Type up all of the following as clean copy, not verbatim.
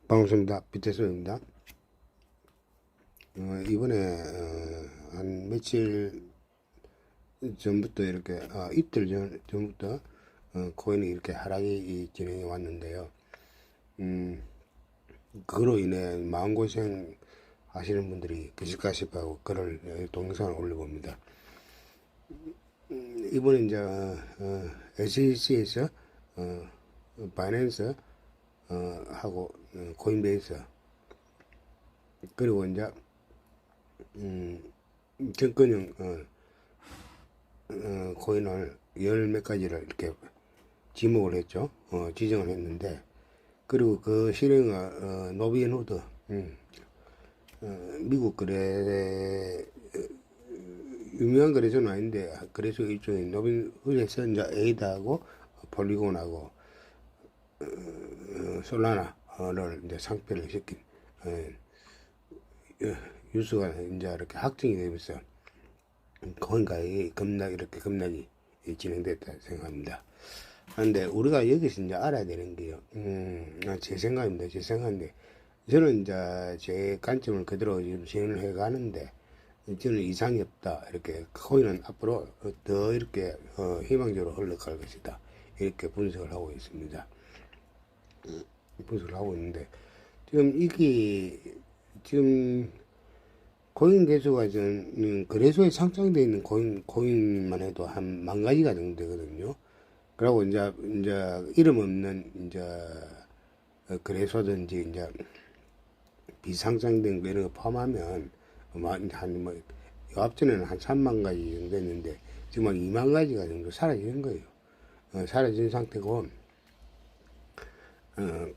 반갑습니다. 비테소입니다. 이번에 한 며칠 전부터 이렇게 이틀 전부터 코인이 이렇게 하락이 진행해 왔는데요. 그로 인해 마음고생 하시는 분들이 계실까 싶어 글을 동영상을 올려봅니다. 이번에 이제 SEC에서 바이낸스 하고 코인베이스 그리고 이제 정권형 코인을 열 몇 가지를 이렇게 지목을 했죠. 지정을 했는데, 그리고 그 실행을 노비엔후드 미국 거래 유명한 거래소는 아닌데 거래소 일종의 노비엔후드에서 이제 에이다하고 폴리곤하고 솔라나를 이제 상표를 시킨 뉴스가 이제 이렇게 확정이 되면서 코인가에 급락이 진행됐다 생각합니다. 그런데 우리가 여기서 이제 알아야 되는 게요. 제 생각입니다. 제 생각인데, 저는 이제 제 관점을 그대로 지금 진행을 해 가는데, 저는 이상이 없다. 이렇게 코인은 앞으로 더 이렇게 희망적으로 흘러갈 것이다. 이렇게 분석을 하고 있습니다. 분석을 하고 있는데, 지금 코인 개수가 거래소에 상장되어 있는 코인만 해도 한 10,000가지가 정도 되거든요. 그리고 이제 이름 없는 거래소든지 이제 비상장된 거 이런 거 포함하면 요 앞전에는 한 30,000가지 정도 됐는데 지금 한 20,000가지가 정도 사라지는 거예요. 사라진 상태고,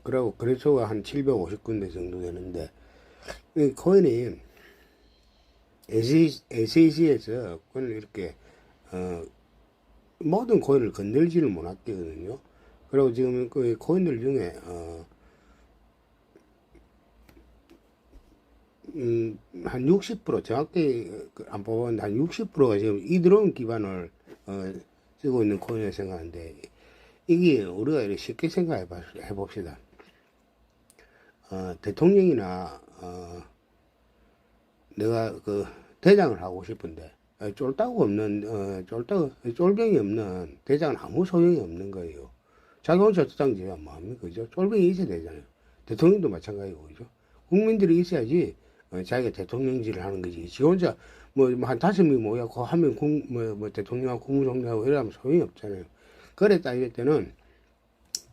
그리고 거래소가 한 750군데 정도 되는데, 이 코인이 SEC에서 코인을 이렇게 모든 코인을 건들지를 못하거든요. 그리고 지금 그 코인들 중에 한 60% 정확히 안 뽑았는데 한 60%가 지금 이드론 기반을 쓰고 있는 코인을 생각하는데, 이게 우리가 이렇게 쉽게 생각해 봅시다. 대통령이나 내가 그 대장을 하고 싶은데 쫄병이 없는 대장은 아무 소용이 없는 거예요. 자기 혼자 주장지면 뭐합니까? 그죠? 쫄병이 있어야 되잖아요. 대통령도 마찬가지고, 그죠? 국민들이 있어야지 자기가 대통령질을 하는 거지. 지 혼자 한 5명이 모여갖고 하면 대통령하고 국무총리하고 이러면 소용이 없잖아요. 그래 따질 때는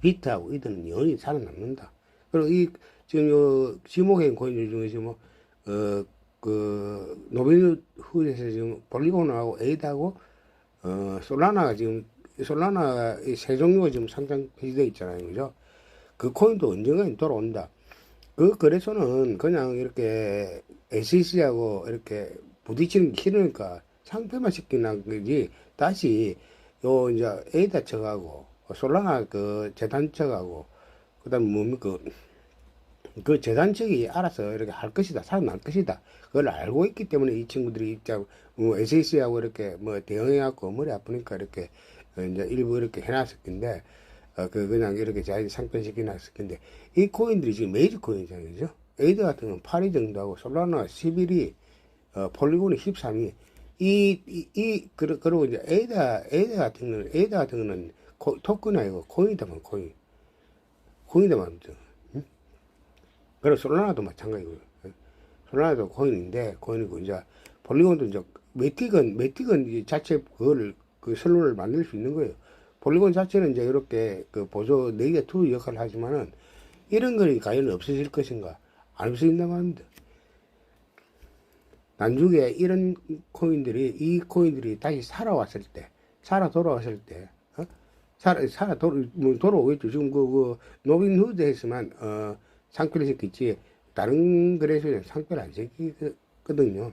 비트하고 이들은 영원히 살아남는다. 그리고 지금 요 지목행 코인들 중에서 노빈후드에서 지금 폴리곤하고 에이드하고 솔라나가 솔라나가 세 종류가 지금 상장 폐지되어 있잖아요. 그죠? 그 코인도 언젠가 돌아온다. 그 거래소는 그냥 이렇게 SEC하고 이렇게 부딪히는 게 싫으니까 상표만 시키는 거지, 다시 이제 에이다 측하고 솔라나 그 재단 측하고 그다음 뭡니까 그 재단 측이 알아서 이렇게 할 것이다, 살아날 것이다. 그걸 알고 있기 때문에 이 친구들이 SEC하고 이렇게 대응해갖고 머리 아프니까 이렇게 이제 일부 이렇게 해놨을 건데, 그냥 이렇게 자기 상편시켜 놨을 건데, 이 코인들이 지금 메이저 코인이잖아요. 그죠? 에이드 같은 건 8위 정도 하고, 솔라나 11위, 폴리곤이 13위. 그리고 이제 에이드 같은 거는 토큰이 아니고 코인이다만, 코인이다만. 그리고 솔라나도 마찬가지고요. 솔라나도 코인이고, 이제, 폴리곤도 이제, 매틱은 자체 그 선로를 만들 수 있는 거예요. 폴리곤 자체는 이제 이렇게 그 보조 4개 투 역할을 하지만은, 이런 거는 과연 없어질 것인가? 안 없어진다고 합니다. 나중에 이 코인들이 다시 돌아왔을 때, 돌아오겠죠. 지금 노빈후드에서만, 상표를 시켰지, 다른 거래소에는 상표를 안 시키거든요.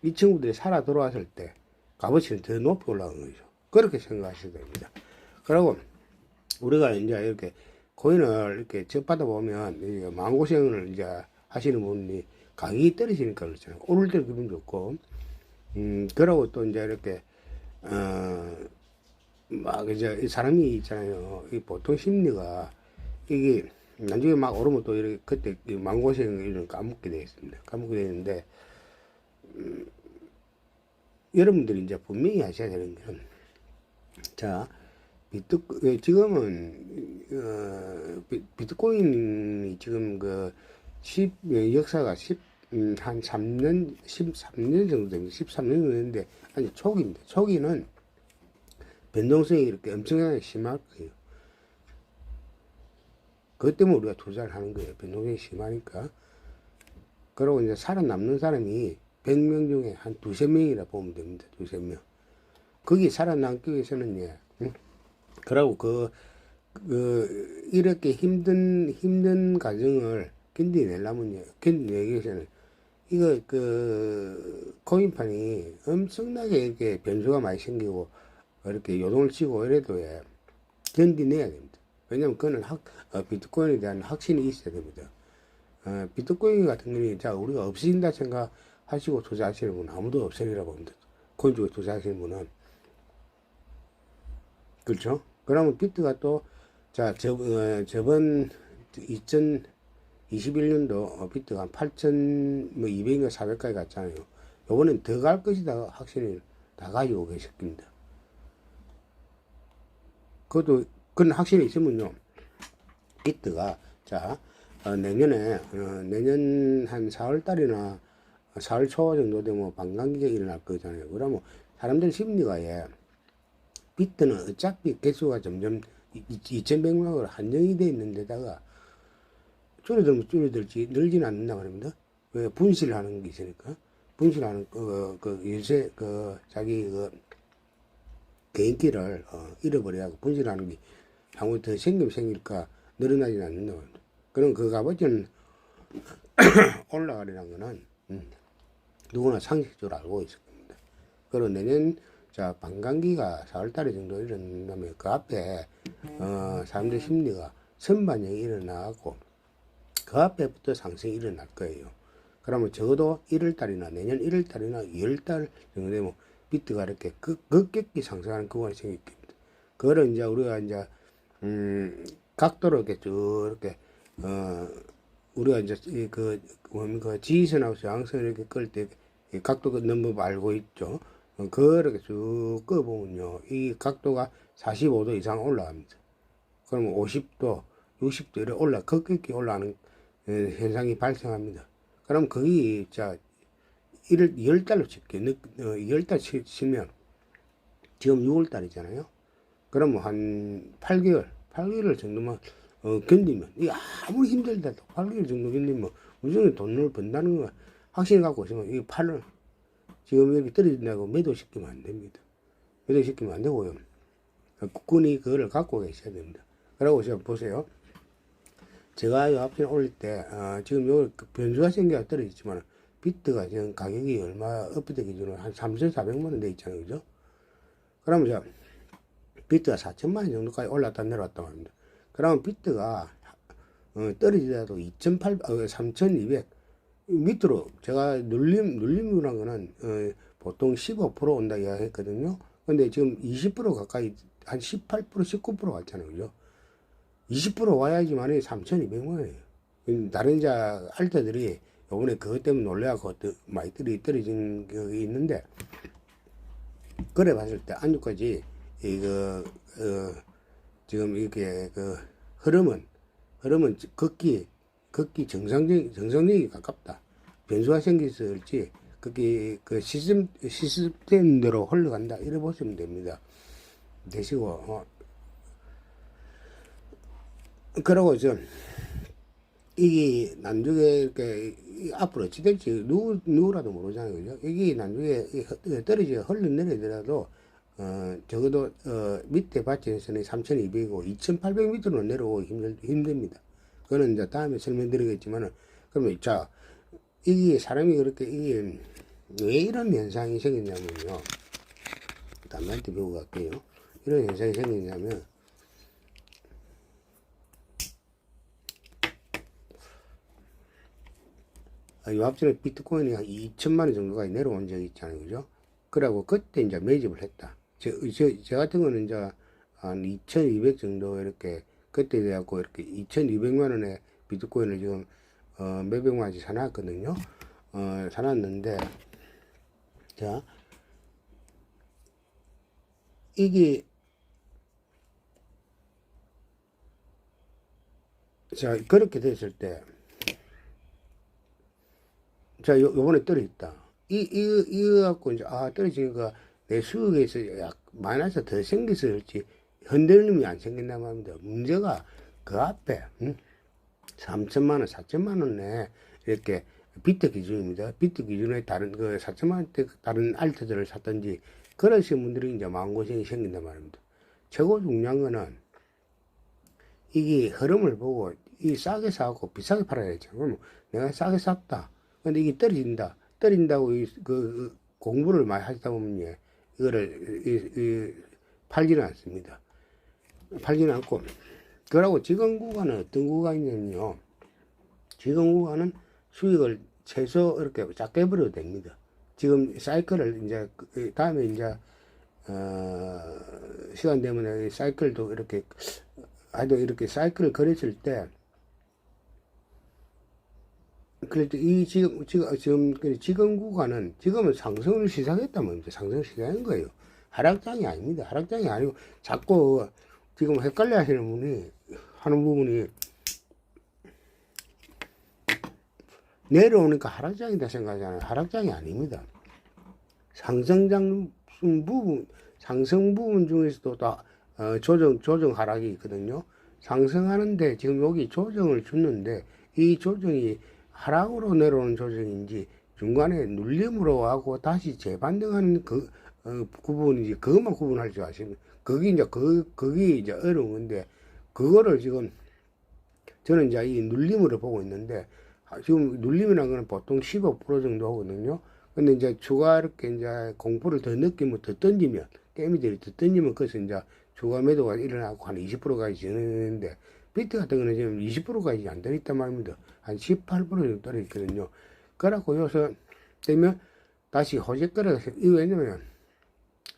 이 친구들이 돌아왔을 때, 값어치는 더 높이 올라가는 거죠. 그렇게 생각하셔야 됩니다. 그리고, 우리가 이제 이렇게, 코인을 이렇게 접하다 보면, 마음고생을 이제 하시는 분이 가격이 떨어지니까 그렇잖아요. 오를 때 기분 좋고, 그러고 또 이제 이렇게, 이제 사람이 있잖아요. 이 보통 심리가, 이게 나중에 막 오르면 또 이렇게 그때 망고세력 이런 까먹게 되겠습니다. 까먹게 되는데 여러분들이 이제 분명히 하셔야 되는 것은 자 지금은 비트코인이 지금 역사가 한 3년 13년 정도 됩니다. 13년 정도 됐는데 아니 초기입니다. 초기는 변동성이 이렇게 엄청나게 심할 거예요. 그것 때문에 우리가 투자를 하는 거예요. 변동성이 심하니까. 그리고 이제 살아남는 사람이 100명 중에 한 두세 명이라 보면 됩니다. 두세 명. 거기 살아남기 위해서는, 예. 응? 그러고 이렇게 힘든 과정을 견디내려면요. 견디내기 위해서는, 이거, 코인판이 엄청나게 이렇게 변수가 많이 생기고, 이렇게 요동을 치고 이래도, 예. 견디내야 됩니다. 왜냐면 그거는 비트코인에 대한 확신이 있어야 됩니다. 비트코인 같은 경우는 자 우리가 없어진다 생각하시고 투자하시는 분은 아무도 없으리라고 봅니다. 코인 쪽에 투자하시는 분은 그렇죠? 그러면 비트가 또 자 저번 2021년도 비트가 한 8,200인가 400까지 갔잖아요. 요번엔 더 갈 것이다 확신을 다 가지고 계십니다. 그건 확신이 있으면요. 비트가 자 내년 한 4월 달이나 4월 초 정도 되면 반감기가 일어날 거잖아요. 그러면 사람들 심리가 비트는 어차피 개수가 점점 2,100만으로 한정이 되어 있는 데다가 줄어들면 줄어들지 늘지는 않는다 말입니다. 왜 분실하는 게 있으니까 분실하는 요새 자기 개인기를 잃어버려고 분실하는 게 아무 더 생길까 늘어나지는 않는다 말입니다. 그럼 그 값어치는 올라가려는 거는 누구나 상식적으로 알고 있을 겁니다. 그리고 내년 반감기가 4월달에 정도 일어난다면 그 앞에 사람들 심리가 선반영이 일어나고 그 앞에부터 상승이 일어날 거예요. 그러면 적어도 1월달이나 내년 1월달이나 2월달 정도 되면 비트가 이렇게 급격히 상승하는 구간이 생길 겁니다. 그거를 이제 우리가 이제 각도로 이렇게 쭉 이렇게 우리가 이제 지지선하고 저항선을 이렇게 끌 때 각도가 너무 알고 있죠. 그렇게 쭉 꺼보면요. 이 각도가 45도 이상 올라갑니다. 그러면 50도, 60도 이렇게 급격히 올라가는 현상이 발생합니다. 그럼 거기, 2월달로 칠게요. 2월달 치면, 지금 6월달이잖아요. 그러면 한 8개월 정도만, 견디면, 이게 아무리 힘들다도 8개월 정도 견디면, 무조건 돈을 번다는 거 확신을 갖고 있으면, 이 팔을, 지금 여기 떨어진다고 매도시키면 안 됩니다. 매도시키면 안 되고요. 국군이 그거를 갖고 계셔야 됩니다. 그러고 제가 보세요. 제가 이 앞에 올릴 때, 지금 요 변수가 생겨서 떨어졌지만, 비트가 지금 가격이 얼마, 업데이트 기준으로 한 3,400만원 돼 있잖아요. 그죠? 그러면 저, 비트가 4천만원 정도까지 올랐다 내려왔다고 합니다. 그러면 비트가, 떨어지더라도 3,200, 밑으로 제가 눌림이라는 거는 보통 15% 온다 이야기했거든요. 근데 지금 20% 가까이 한 18% 19% 갔잖아요. 그죠? 20% 와야지만이 3,200만 원이에요. 다른 알트들이 요번에 그것 때문에 놀래갖고 많이 떨어진 게 있는데 그래 봤을 때 안주까지 지금 이렇게 흐름은 극히 정상적이 가깝다. 변수가 생겼을지, 그게 시스템대로 흘러간다. 이래 보시면 됩니다. 되시고, 그러고 이게 나중에 이렇게 앞으로 어찌 될지 누구라도 모르잖아요. 그죠? 이게 나중에 떨어져 흘러내리더라도, 적어도, 밑에 받침선이 3,200이고 2,800 밑으로 내려오기 힘듭니다. 그거는 이제 다음에 설명드리겠지만은, 그러면 이게 사람이 그렇게, 이게 왜 이런 현상이 생겼냐면요. 담배한테 배우고 갈게요. 이런 현상이 생겼냐면, 요 앞전에 비트코인이 한 2천만원 정도가 내려온 적이 있잖아요. 그죠? 그러고 그때 이제 매집을 했다. 저 같은 거는 이제 한 2,200 정도 이렇게 그때 돼갖고 이렇게 2,200만 원에 비트코인을 지금 몇백만 원씩 사놨거든요. 사놨는데, 자, 이게, 자, 그렇게 됐을 때, 자, 요번에 떨어졌다. 이거 갖고 이제, 떨어지니까 내 수익에서 마이너스 더 생겨서 그렇지, 흔들림이 안 생긴단 말입니다. 문제가 그 앞에, 3천만 원, 4천만 원에 이렇게 비트 기준입니다. 비트 기준에 다른 그 4천만 원대 다른 알트들을 샀든지 그러신 분들이 이제 마음고생이 생긴단 말입니다. 최고 중요한 거는 이게 흐름을 보고 이 싸게 사고 비싸게 팔아야 되죠. 그럼 내가 싸게 샀다. 근데 이게 떨어진다. 떨어진다고 그 공부를 많이 하시다 보면 이거를 팔지는 않습니다. 팔지는 않고 그러고 지금 구간은 어떤 구간이냐면요. 지금 구간은 수익을 최소 이렇게 작게 벌어도 됩니다. 지금 사이클을 이제 다음에 이제 시간 되면 사이클도 이렇게 아주 이렇게 사이클을 걸었을 때 그럴 때 이 지금 구간은 지금은 상승을 시작했다면 상승을 시작한 거예요. 하락장이 아닙니다. 하락장이 아니고 자꾸 지금 헷갈려 하시는 분이 하는 부분이 내려오니까 하락장이다 생각하잖아요. 하락장이 아닙니다. 상승 부분 중에서도 다 조정 하락이 있거든요. 상승하는데 지금 여기 조정을 줬는데 이 조정이 하락으로 내려오는 조정인지 중간에 눌림으로 하고 다시 재반등하는 그 부분인지 그것만 구분할 줄 아시면 그게 이제 그게 이제 어려운 건데 그거를 지금 저는 이제 이 눌림으로 보고 있는데 지금 눌림이라는 거는 보통 15% 정도 하거든요. 근데 이제 추가 이렇게 이제 공포를 더 느끼면 더 던지면 게임들이 더 던지면 그래서 이제 추가 매도가 일어나고 한 20%까지 지는데 비트 같은 거는 지금 20%까지 안 떨어졌단 말입니다. 한 18% 정도 떨어졌거든요. 그래갖고 여기서 되면 다시 호재거래가 이거 왜냐면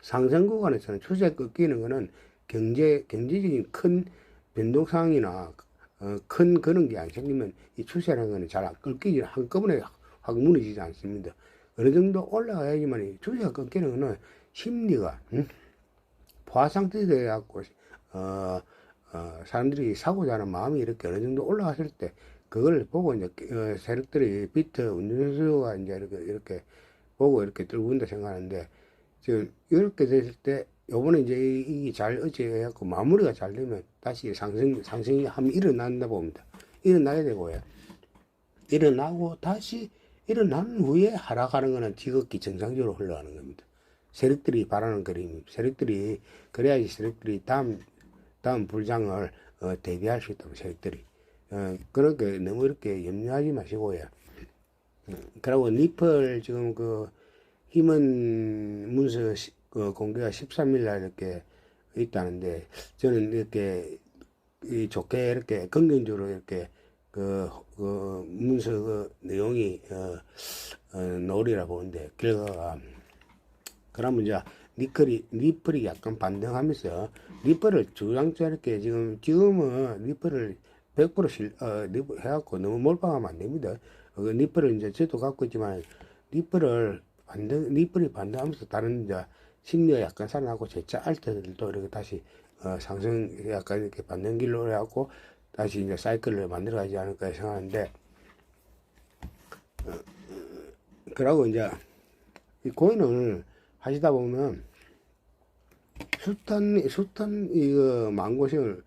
상승 구간에서는 추세 꺾이는 거는 경제적인 큰 변동상황이나 큰 그런 게 안 생기면 이 추세라는 거는 잘 안 꺾이지 한꺼번에 확 무너지지 않습니다. 어느 정도 올라가야지만 이 추세가 꺾이는 거는 심리가 포화 상태 돼갖고 사람들이 사고자 하는 마음이 이렇게 어느 정도 올라갔을 때 그걸 보고 이제 세력들이 비트 운전수가 이제 이렇게 보고 이렇게 들고 온다 생각하는데 지금 이렇게 됐을 때 요번에 이제 이게 잘 어찌해갖고 마무리가 잘 되면 다시 상승이 한번 일어난다 봅니다. 일어나야 되고요. 일어나고 다시 일어난 후에 하락하는 거는 지극히 정상적으로 흘러가는 겁니다. 세력들이 바라는 그림입니다. 세력들이 그래야지 세력들이 다음 불장을 대비할 수 있다고 세력들이 그렇게 너무 이렇게 염려하지 마시고요. 그리고 리플 지금 그 힘은 문서 공개가 13일 날 이렇게 있다는데 저는 이렇게 좋게 이렇게 긍정적으로 이렇게 그 문서 그 내용이 나오리라 보는데 결과가 그러면 이제 리플이 약간 반등하면서 리플을 주장자 이렇게 지금은 리플을 100% 리플 해갖고 너무 몰빵하면 안 됩니다. 리플을 이제 저도 갖고 있지만 리플이 반등하면서 다른 이제 심리가 약간 살아나고 제차 알트들도 이렇게 다시 상승 약간 이렇게 반등길로 해갖고 다시 이제 사이클을 만들어가지 않을까 생각하는데 그러고 이제 이 코인을 하시다 보면 숱한 이거 망고생을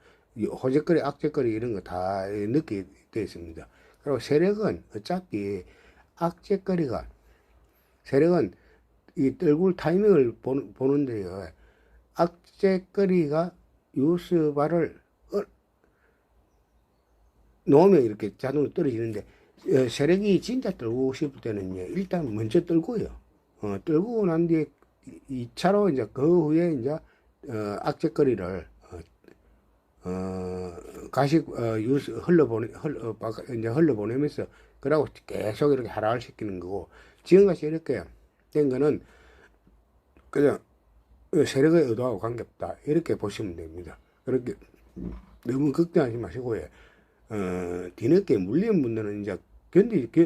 호재거리 악재거리 이런 거 다 느끼게 되어 있습니다. 그리고 세력은 어차피 세력은 이 떨굴 타이밍을 보는데요. 악재거리가 유스바를 놓으면 이렇게 자동으로 떨어지는데 세력이 진짜 떨고 싶을 때는요. 일단 먼저 떨고요. 떨고 난 뒤에 2차로 이제 그 후에 이제 악재거리를 가식 유스 흘러보내면서 그러고 계속 이렇게 하락을 시키는 거고 지금같이 이렇게 된 거는 그냥 세력의 의도하고 관계없다 이렇게 보시면 됩니다. 그렇게 너무 걱정하지 마시고요. 뒤늦게 물린 분들은 이제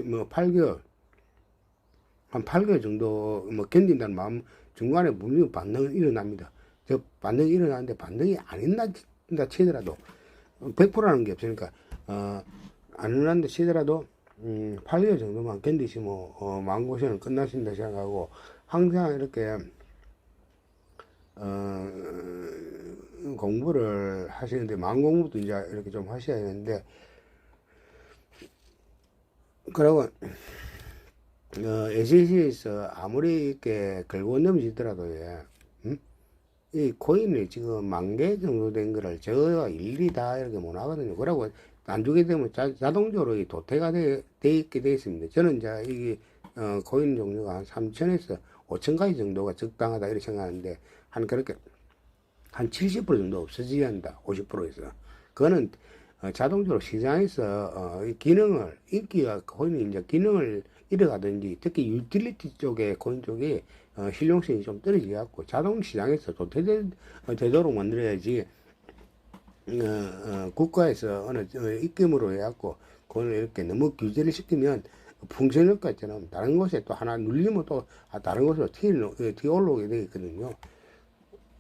뭐 8개월, 한 8개월 정도 뭐 견딘다는 마음 중간에 물리면 반응은 일어납니다. 저 반응이 일어나는데 반응이 안 일어난다 치더라도 100%라는 게 없으니까 안 일어난다 치더라도 8개월 정도만 견디시면 마음고생은 끝나신다 생각하고 항상 이렇게 공부를 하시는데 마음 공부도 이제 이렇게 좀 하셔야 되는데 그러고 SC에서 아무리 이렇게 걸고 넘지더라도 이 코인이 지금 10,000개 정도 된 거를 저가 일일이 다 이렇게 못 하거든요. 그러고 안 주게 되면 자동적으로 이 도태가 돼 있게 돼 있습니다. 저는 이제 이 코인 종류가 한 3,000에서 5,000가지 정도가 적당하다 이렇게 생각하는데 그렇게 한 70% 정도 없어져야 한다. 50%에서. 그거는 자동적으로 시장에서 이 기능을 인기가 코인이 이제 기능을 잃어가든지 특히 유틸리티 쪽에 코인 쪽이 실용성이 좀 떨어져 갖고 자동 시장에서 되도록 만들어야지 국가에서 어느 입김으로 해갖고 그걸 이렇게 너무 규제를 시키면 풍선효과처럼 다른 곳에 또 하나 눌리면 또 다른 곳으로 튀어 올라오게 되거든요.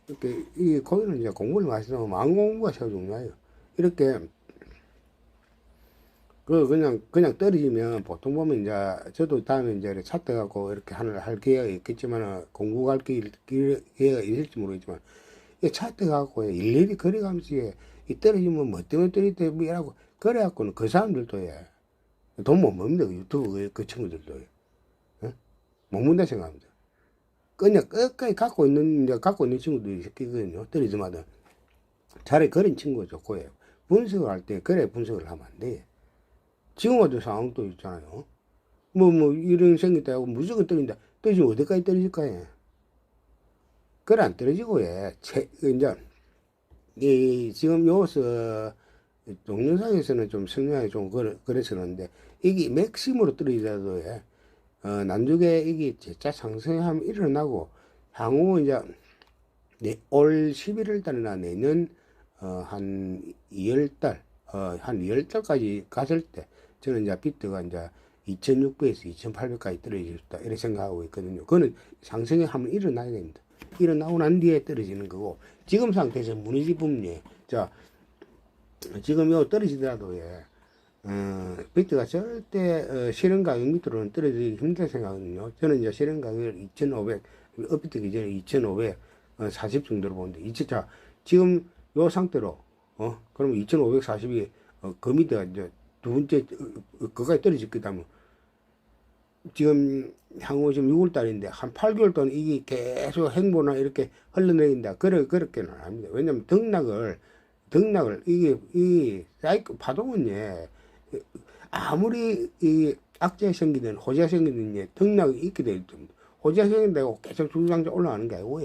이렇게 이 코인은 이제 공부를 마시면 마음 공부가 제일 중요해요. 이렇게 그냥 떨어지면 보통 보면 이제 저도 다음에 이제 차트 갖고 이렇게 할 기회가 있겠지만 공부 갈 기회가 있을지 모르겠지만 이 차트 갖고 일일이 거래가면서 이 떨어지면 뭐 때문에 떨어졌다 뭐라고 그래갖고는 그 사람들도 돈 못 먹는다. 그 유튜브 그 친구들도 못 먹는다 생각합니다. 그냥 끝까지 갖고 있는 친구들이 있거든요. 떨어지마다 차라리 그런 친구가 좋고 분석을 할 때 그래 분석을 하면 안 돼. 지금 같은 상황도 있잖아요. 이런 생겼다 하고 무조건 떨어진다. 떨어지면 어디까지 떨어질까요? 그래, 안 떨어지고, 지금 여기서, 동영상에서는 좀 설명이 좀 그랬었는데, 이게 맥심으로 떨어지더라도, 나중에 이게 재차 상승하면 일어나고, 향후 이제, 올 11월 달이나 내년, 한 2월달, 한 2월달까지 갔을 때, 저는 이제 비트가 이제 2,600에서 2,800까지 떨어졌다. 이렇게 생각하고 있거든요. 그거는 상승이 한번 일어나야 됩니다. 일어나고 난 뒤에 떨어지는 거고, 지금 상태에서 무너지면, 지금 요 떨어지더라도, 비트가 절대, 실현 가격 밑으로는 떨어지기 힘들다 생각하거든요. 저는 이제 실현 가격을 2,500, 업비트 기준에 2,540 정도로 보는데, 지금 요 상태로, 그러면 2,540이, 그 밑에가 이제 두 번째, 그까지 떨어졌기 때문에, 지금 향후 지금 6월달인데 한 8개월 동안 이게 계속 행보나 이렇게 흘러내린다. 그렇게는 안 합니다. 왜냐면 등락을 이 사이클 파동은 아무리 이 악재가 생기든 호재가 생기든 등락이 있게 될 겁니다. 호재가 생긴다고 계속 주구장창 올라가는 게 아니고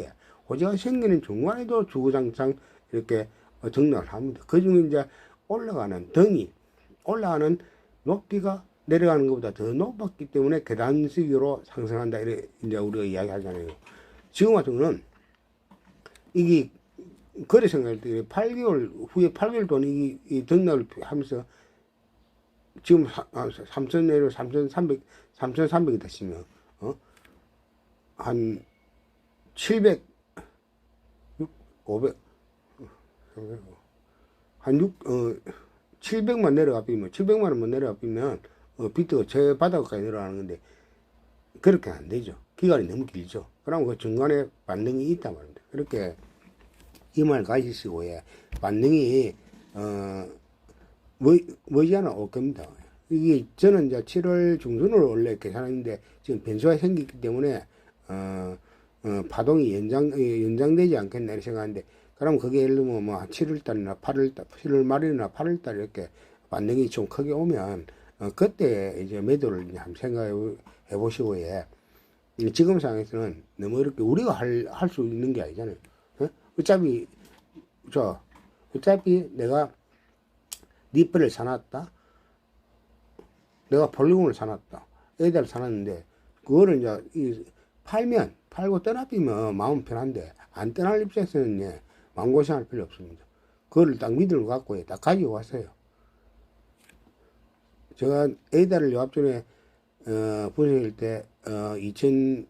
호재가 생기는 중간에도 주구장창 이렇게 등락을 합니다. 그 중에 이제 올라가는 높이가 내려가는 것보다 더 높았기 때문에 계단식으로 상승한다. 이래 이제 우리가 이야기 하잖아요. 지금 같은 거는 이게 거래 생각할 때 8개월 후에 8개월 동안 이 등락을 하면서 지금 3,000 내려 3,300이 됐으면 한 700, 500, 한 700만 내려가 삐면 700만 원만 내려가 삐면 비트가 제 바닥까지 내려가는 건데 그렇게 안 되죠. 기간이 너무 길죠. 그러면 그 중간에 반등이 있단 말입니다. 그렇게 이 말 가지시고 반등이 머지않아 올 겁니다. 이게 저는 이제 7월 중순으로 원래 계산했는데 지금 변수가 생겼기 때문에 파동이 연장되지 않겠나 이렇게 생각하는데 그럼 그게 예를 들면 뭐 7월달이나 8월달, 7월 말이나 8월달 이렇게 반등이 좀 크게 오면 그때 이제 매도를 이제 한번 생각해 보시고 지금 상황에서는 너무 이렇게 우리가 할 수 있는 게 아니잖아요. 어차피 내가 니플을 사놨다. 내가 폴리곤을 사놨다. 에다를 사놨는데 그거를 이제 팔고 떠나비면 마음 편한데 안 떠날 입장에서는 마음고생할 필요 없습니다. 그거를 딱 믿음을 갖고 딱 가지고 왔어요. 제가 에이다를 요 앞전에 분석일 때 2025년도나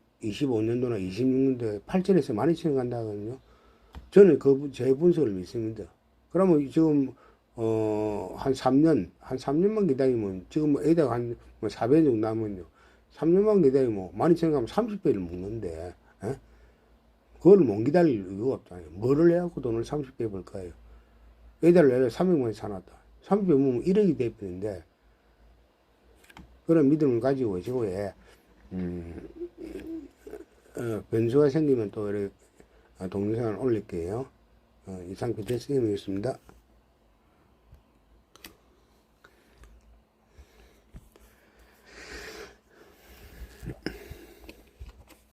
26년도에 8천에서 12,000원 간다거든요. 저는 제 분석을 믿습니다. 그러면 지금 한 3년만 기다리면 지금 에이다가 한 4배 정도 남으면요. 3년만 기다리면 12,000원 가면 30배를 먹는데 그걸 못 기다릴 이유가 없잖아요. 뭐를 해갖고 돈을 30배 벌까요? 에이다를 내가 300만원 사놨다. 30배 먹으면 1억이 돼버리는데 그런 믿음을 가지고 지고에 변수가 생기면 또 이렇게 동영상을 올릴게요. 이상 PTS님이었습니다.